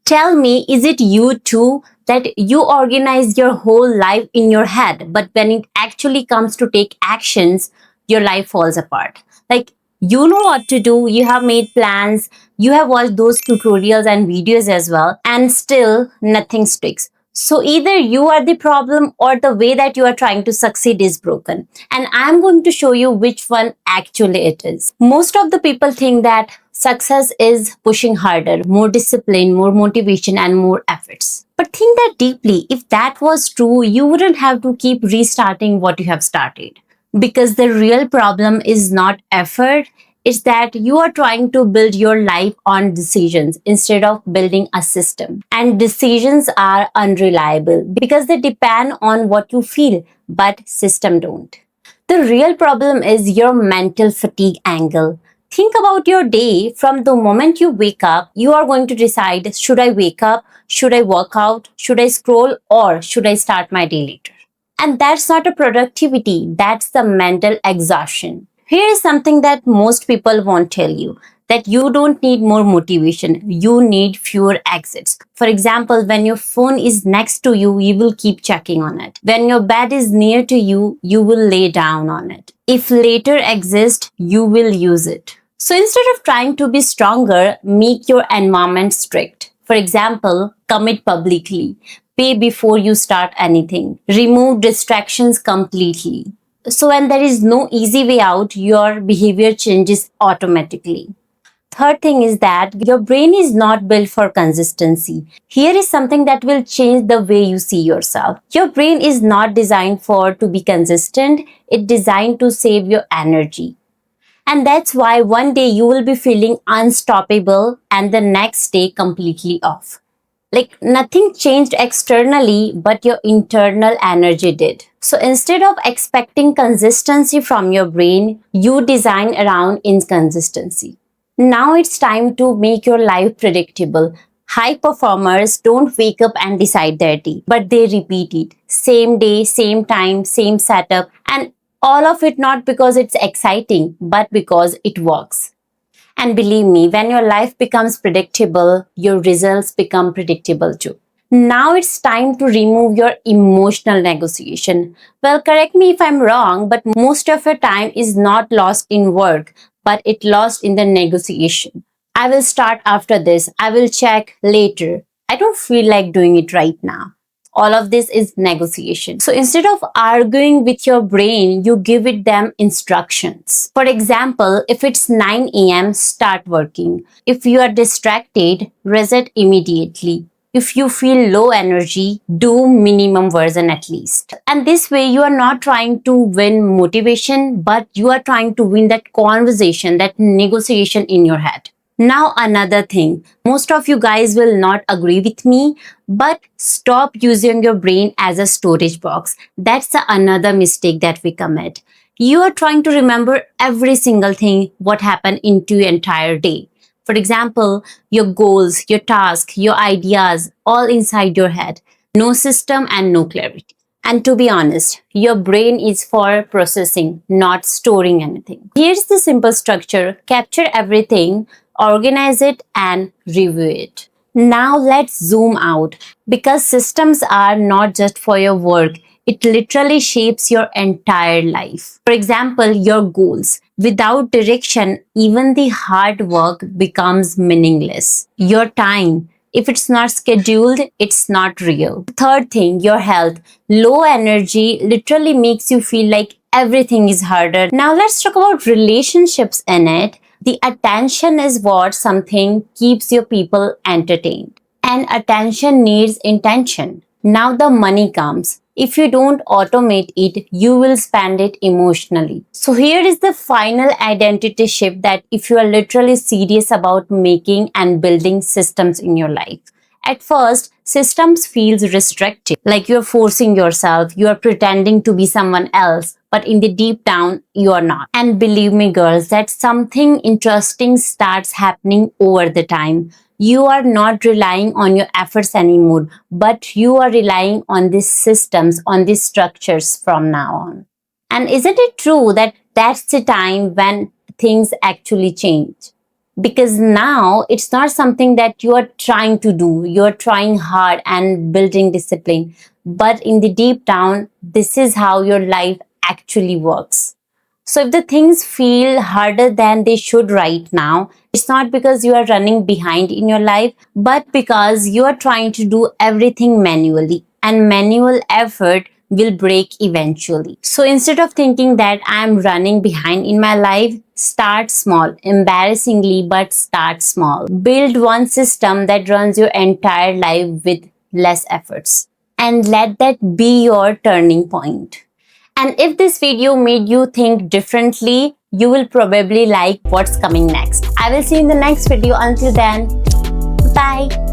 Tell me, is it you too that you organize your whole life in your head, but when it actually comes to take actions, your life falls apart? Like, you know what to do, you have made plans, you have watched those tutorials and videos as well, and still nothing sticks. So either you are the problem or the way that you are trying to succeed is broken. And I'm going to show you which one actually it is. Most of the people think that success is pushing harder, more discipline, more motivation, and more efforts. But think that deeply. If that was true, you wouldn't have to keep restarting what you have started. Because the real problem is not effort, it's that you are trying to build your life on decisions instead of building a system. And decisions are unreliable because they depend on what you feel, but system don't. The real problem is your mental fatigue angle. Think about your day. From the moment you wake up, you are going to decide, should I wake up? Should I work out? Should I scroll? Or should I start my day later? And that's not a productivity, that's the mental exhaustion. Here is something that most people won't tell you, that you don't need more motivation, you need fewer exits. For example, when your phone is next to you, you will keep checking on it. When your bed is near to you, you will lay down on it. If later exists, you will use it. So instead of trying to be stronger, make your environment strict. For example, commit publicly. Pay before you start anything. Remove distractions completely. So when there is no easy way out, your behavior changes automatically. Third thing is that your brain is not built for consistency. Here is something that will change the way you see yourself. Your brain is not designed for to be consistent. It's designed to save your energy. And that's why one day you will be feeling unstoppable and the next day completely off. Like nothing changed externally, but your internal energy did. So instead of expecting consistency from your brain, you design around inconsistency. Now it's time to make your life predictable. High performers don't wake up and decide their day, but they repeat it. Same day, same time, same setup, and all of it not because it's exciting, but because it works. And believe me, when your life becomes predictable, your results become predictable too. Now it's time to remove your emotional negotiation. Well, correct me if I'm wrong, but most of your time is not lost in work, but it lost in the negotiation. I will start after this. I will check later. I don't feel like doing it right now. All of this is negotiation. So instead of arguing with your brain, you give it them instructions. For example, if it's 9 a.m., start working. If you are distracted, reset immediately. If you feel low energy, do minimum version at least. And this way, you are not trying to win motivation, but you are trying to win that conversation, that negotiation in your head. Now, another thing, most of you guys will not agree with me, but stop using your brain as a storage box. That's another mistake that we commit. You are trying to remember every single thing, what happened into your entire day. For example, your goals, your tasks, your ideas, all inside your head. No system and no clarity. And to be honest, your brain is for processing, not storing anything. Here's the simple structure. Capture everything, organize it, and review it. Now let's zoom out because systems are not just for your work. It literally shapes your entire life. For example, your goals. Without direction, even the hard work becomes meaningless. Your time. If it's not scheduled, it's not real. Third thing, your health. Low energy literally makes you feel like everything is harder. Now let's talk about relationships in it. The attention is what something keeps your people entertained. And attention needs intention. Now the money comes. If you don't automate it, you will spend it emotionally. So here is the final identity shift that if you are literally serious about making and building systems in your life. At first, systems feels restrictive, like you're forcing yourself, you are pretending to be someone else, but in the deep down, you are not. And believe me, girls, that something interesting starts happening over the time. You are not relying on your efforts anymore, but you are relying on these systems, on these structures from now on. And isn't it true that that's the time when things actually change? Because now it's not something that you are trying to do, you're trying hard and building discipline, but in the deep down, this is how your life actually works. So if the things feel harder than they should right now, it's not because you are running behind in your life, but because you are trying to do everything manually, and manual effort will break eventually. So instead of thinking that I'm running behind in my life, start small, embarrassingly, but start small. Build one system that runs your entire life with less efforts, and let that be your turning point. And if this video made you think differently, you will probably like what's coming next. I will see you in the next video. Until then, bye.